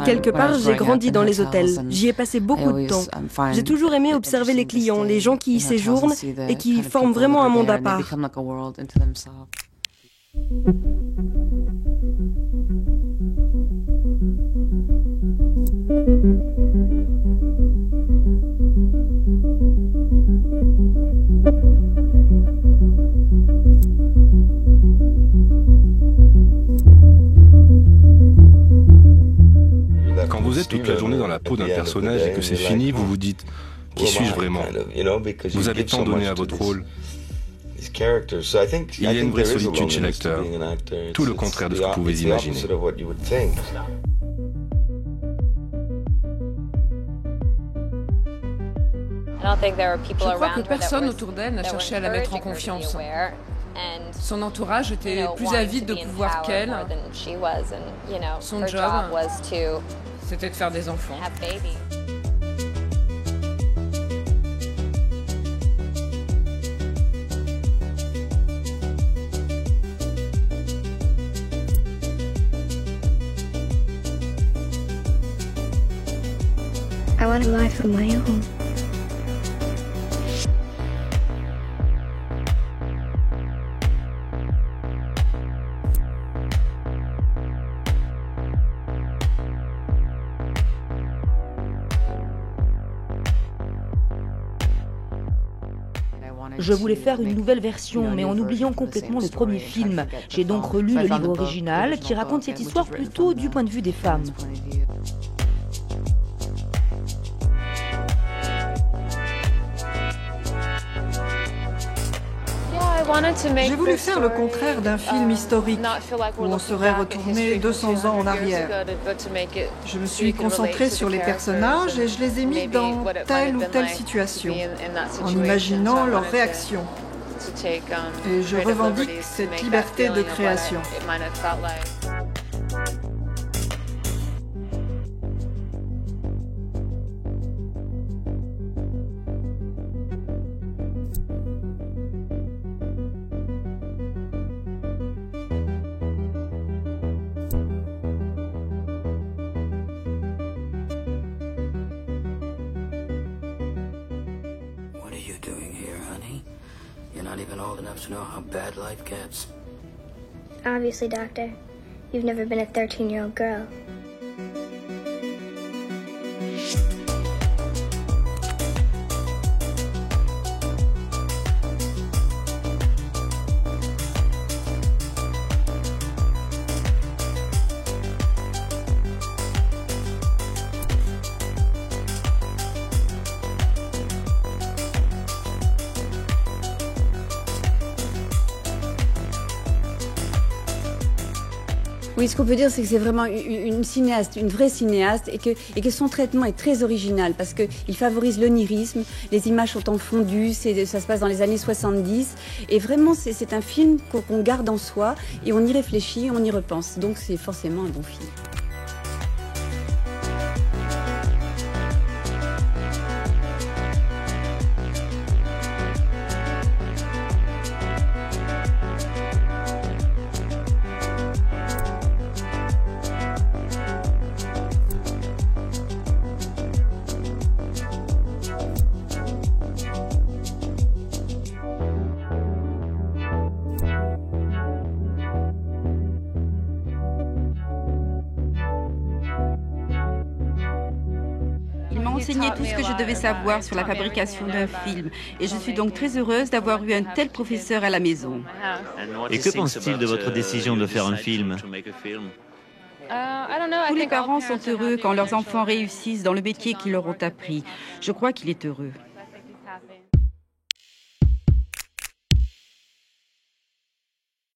Quelque part, j'ai grandi dans les hôtels. J'y ai passé beaucoup de temps. J'ai toujours aimé observer les clients, les gens qui y séjournent et qui forment vraiment un monde à part. Quand vous êtes toute la journée dans la peau d'un personnage et que c'est fini, vous vous dites « Qui suis-je vraiment ?» Vous avez tant donné à votre rôle. Il y a une vraie solitude chez l'acteur, tout le contraire de ce que vous pouvez imaginer. Je crois que personne autour d'elle n'a cherché à la mettre en confiance. Son entourage était plus avide de pouvoir qu'elle. Son job, c'était de faire des enfants. I want a life of my own. Je voulais faire une nouvelle version, mais en oubliant complètement le premier film. J'ai donc relu le livre original, qui raconte cette histoire plutôt du point de vue des femmes. J'ai voulu faire le contraire d'un film historique, où on serait retourné 200 ans en arrière. Je me suis concentrée sur les personnages et je les ai mis dans telle ou telle situation, en imaginant leurs réactions. Et je revendique cette liberté de création. What are you doing here, honey? You're not even old enough to know how bad life gets. Obviously, Doctor, you've never been a 13-year-old girl. Oui, ce qu'on peut dire, c'est que c'est vraiment une cinéaste, une vraie cinéaste, et que son traitement est très original, parce qu'il favorise l'onirisme, les images sont en fondu, ça se passe dans les années 70, et vraiment, c'est un film qu'on garde en soi, et on y réfléchit, on y repense, donc c'est forcément un bon film. Enseigné tout ce que je devais savoir sur la fabrication d'un film et je suis donc très heureuse d'avoir eu un tel professeur à la maison. Et que pense-t-il de votre décision de faire un film ? Tous les parents sont heureux quand leurs enfants réussissent dans le métier qu'ils leur ont appris. Je crois qu'il est heureux.